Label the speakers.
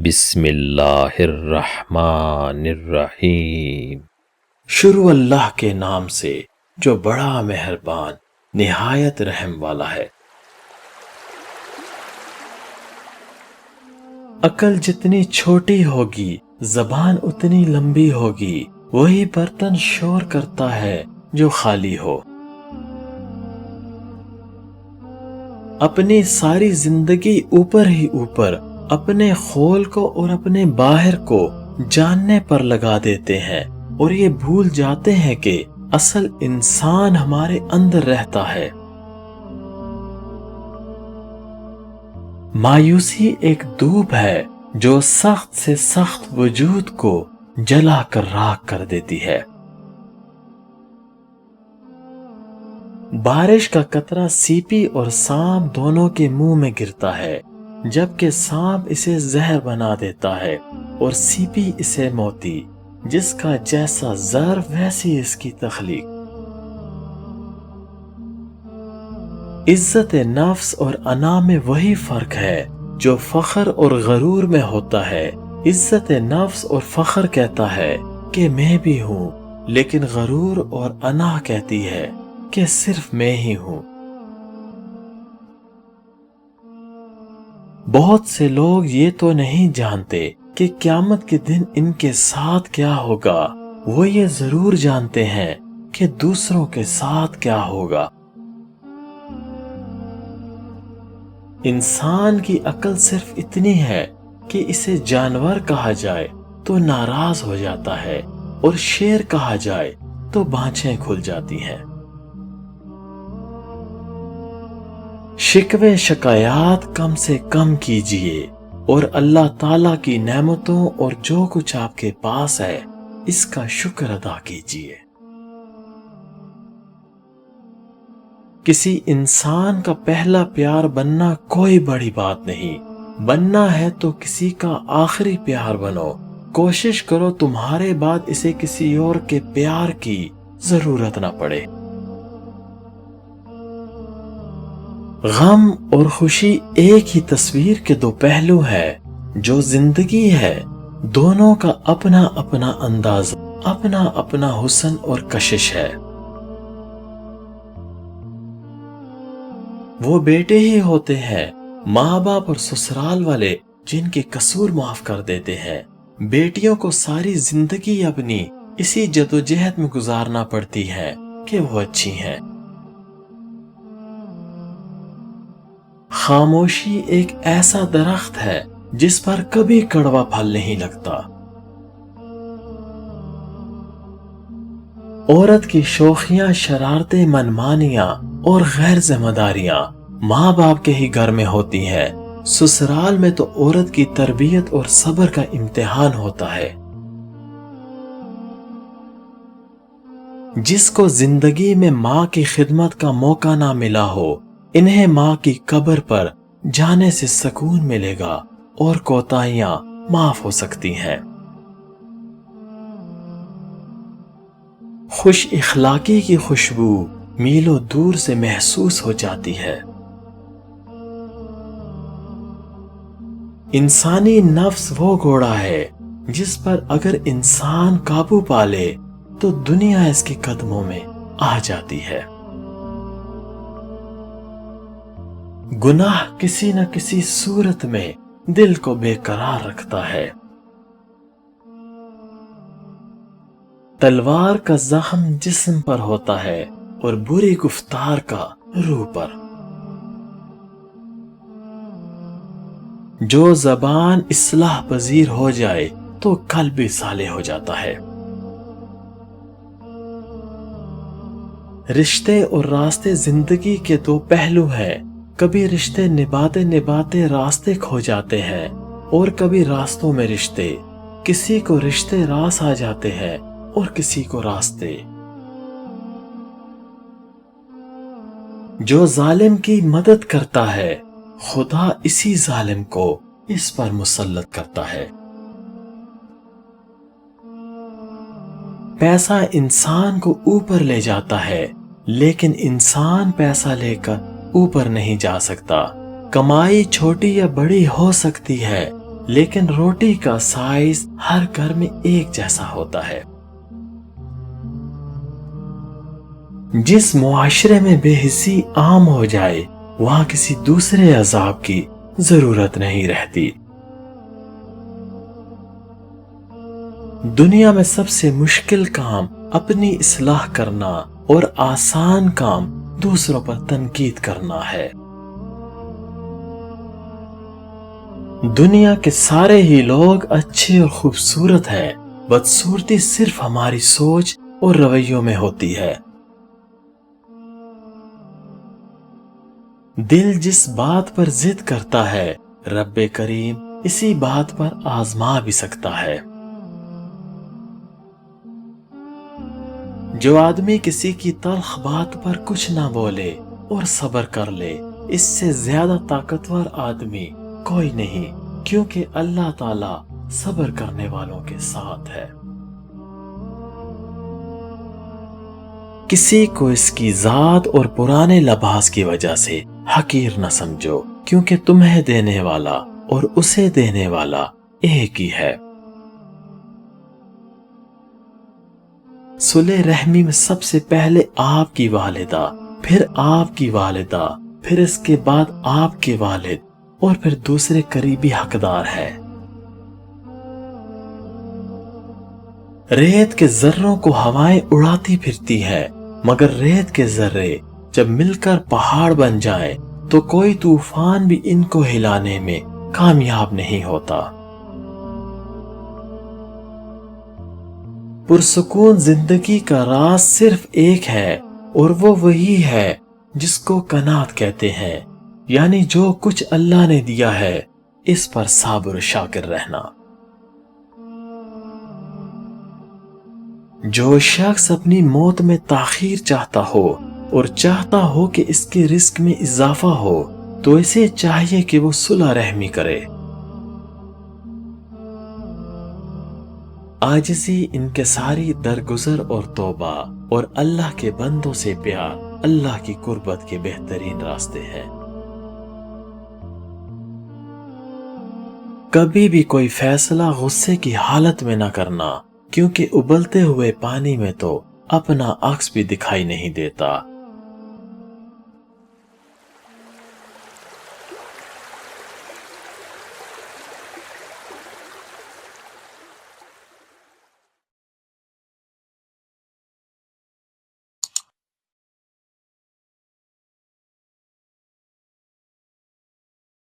Speaker 1: بسم اللہ الرحمن الرحیم۔
Speaker 2: شروع اللہ کے نام سے جو بڑا مہربان نہایت رحم والا ہے۔ عقل جتنی چھوٹی ہوگی زبان اتنی لمبی ہوگی، وہی برتن شور کرتا ہے جو خالی ہو۔ اپنی ساری زندگی اوپر ہی اوپر اپنے خول کو اور اپنے باہر کو جاننے پر لگا دیتے ہیں، اور یہ بھول جاتے ہیں کہ اصل انسان ہمارے اندر رہتا ہے۔ مایوسی ایک دھوپ ہے جو سخت سے سخت وجود کو جلا کر راکھ کر دیتی ہے۔ بارش کا قطرہ سیپی اور سانپ دونوں کے منہ میں گرتا ہے، جبکہ سانپ اسے زہر بنا دیتا ہے اور سیپی اسے موتی۔ جس کا جیسا زر ویسی اس کی تخلیق۔ عزت نفس اور انا میں وہی فرق ہے جو فخر اور غرور میں ہوتا ہے۔ عزت نفس اور فخر کہتا ہے کہ میں بھی ہوں، لیکن غرور اور انا کہتی ہے کہ صرف میں ہی ہوں۔ بہت سے لوگ یہ تو نہیں جانتے کہ قیامت کے دن ان کے ساتھ کیا ہوگا، وہ یہ ضرور جانتے ہیں کہ دوسروں کے ساتھ کیا ہوگا۔ انسان کی عقل صرف اتنی ہے کہ اسے جانور کہا جائے تو ناراض ہو جاتا ہے، اور شیر کہا جائے تو بانچیں کھل جاتی ہیں۔ شکوے شکایات کم سے کم کیجئے، اور اللہ تعالیٰ کی نعمتوں اور جو کچھ آپ کے پاس ہے اس کا شکر ادا کیجئے۔ کسی انسان کا پہلا پیار بننا کوئی بڑی بات نہیں، بننا ہے تو کسی کا آخری پیار بنو۔ کوشش کرو تمہارے بعد اسے کسی اور کے پیار کی ضرورت نہ پڑے۔ غم اور خوشی ایک ہی تصویر کے دو پہلو ہے۔ جو زندگی ہے دونوں کا اپنا اپنا انداز، اپنا اپنا حسن اور کشش ہے۔ وہ بیٹے ہی ہوتے ہیں ماں باپ اور سسرال والے جن کے قصور معاف کر دیتے ہیں۔ بیٹیوں کو ساری زندگی اپنی اسی جدوجہد میں گزارنا پڑتی ہے کہ وہ اچھی ہیں۔ خاموشی ایک ایسا درخت ہے جس پر کبھی کڑوا پھل نہیں لگتا۔ عورت کی شوخیاں، شرارتیں، منمانیاں اور غیر ذمہ داریاں ماں باپ کے ہی گھر میں ہوتی ہیں۔ سسرال میں تو عورت کی تربیت اور صبر کا امتحان ہوتا ہے۔ جس کو زندگی میں ماں کی خدمت کا موقع نہ ملا ہو، انہیں ماں کی قبر پر جانے سے سکون ملے گا اور کوتاہیاں معاف ہو سکتی ہیں۔ خوش اخلاقی کی خوشبو میلوں دور سے محسوس ہو جاتی ہے۔ انسانی نفس وہ گھوڑا ہے جس پر اگر انسان قابو پا لے تو دنیا اس کے قدموں میں آ جاتی ہے۔ گناہ کسی نہ کسی صورت میں دل کو بے قرار رکھتا ہے۔ تلوار کا زخم جسم پر ہوتا ہے اور بری گفتار کا روح پر۔ جو زبان اصلاح پذیر ہو جائے تو قلب بھی صالح ہو جاتا ہے۔ رشتے اور راستے زندگی کے دو پہلو ہیں۔ کبھی رشتے نبھاتے نبھاتے راستے کھو جاتے ہیں، اور کبھی راستوں میں رشتے۔ کسی کو رشتے راس آ جاتے ہیں اور کسی کو راستے۔ جو ظالم کی مدد کرتا ہے خدا اسی ظالم کو اس پر مسلط کرتا ہے۔ پیسہ انسان کو اوپر لے جاتا ہے، لیکن انسان پیسہ لے کر اوپر نہیں جا سکتا۔ کمائی چھوٹی یا بڑی ہو سکتی ہے، لیکن روٹی کا سائز ہر گھر میں ایک جیسا ہوتا ہے۔ جس معاشرے میں بے حسی عام ہو جائے وہاں کسی دوسرے عذاب کی ضرورت نہیں رہتی۔ دنیا میں سب سے مشکل کام اپنی اصلاح کرنا اور آسان کام دوسروں پر تنقید کرنا ہے۔ دنیا کے سارے ہی لوگ اچھے اور خوبصورت ہیں، بدصورتی صرف ہماری سوچ اور رویوں میں ہوتی ہے۔ دل جس بات پر ضد کرتا ہے رب کریم اسی بات پر آزما بھی سکتا ہے۔ جو آدمی کسی کی تلخ بات پر کچھ نہ بولے اور صبر کر لے، اس سے زیادہ طاقتور آدمی کوئی نہیں، کیونکہ اللہ تعالی صبر کرنے والوں کے ساتھ ہے۔ کسی کو اس کی ذات اور پرانے لباس کی وجہ سے حقیر نہ سمجھو، کیونکہ تمہیں دینے والا اور اسے دینے والا ایک ہی ہے۔ صلح رحمی میں سب سے پہلے آپ کی والدہ، پھر آپ کی والدہ، پھر اس کے بعد آپ کے والد اور پھر دوسرے قریبی حقدار ہے۔ ریت کے ذروں کو ہوائیں اڑاتی پھرتی ہے، مگر ریت کے ذرے جب مل کر پہاڑ بن جائیں تو کوئی طوفان بھی ان کو ہلانے میں کامیاب نہیں ہوتا۔ پرسکون زندگی کا راز صرف ایک ہے اور وہ وہی ہے جس کو قناعت کہتے ہیں، یعنی جو کچھ اللہ نے دیا ہے اس پر صابر و شاکر رہنا۔ جو شخص اپنی موت میں تاخیر چاہتا ہو اور چاہتا ہو کہ اس کے رزق میں اضافہ ہو تو اسے چاہیے کہ وہ صلح رحمی کرے۔ عاجزی، انکساری، درگزر اور توبہ اور اللہ کے بندوں سے پیار اللہ کی قربت کے بہترین راستے ہیں۔ کبھی بھی کوئی فیصلہ غصے کی حالت میں نہ کرنا، کیونکہ ابلتے ہوئے پانی میں تو اپنا عکس بھی دکھائی نہیں دیتا۔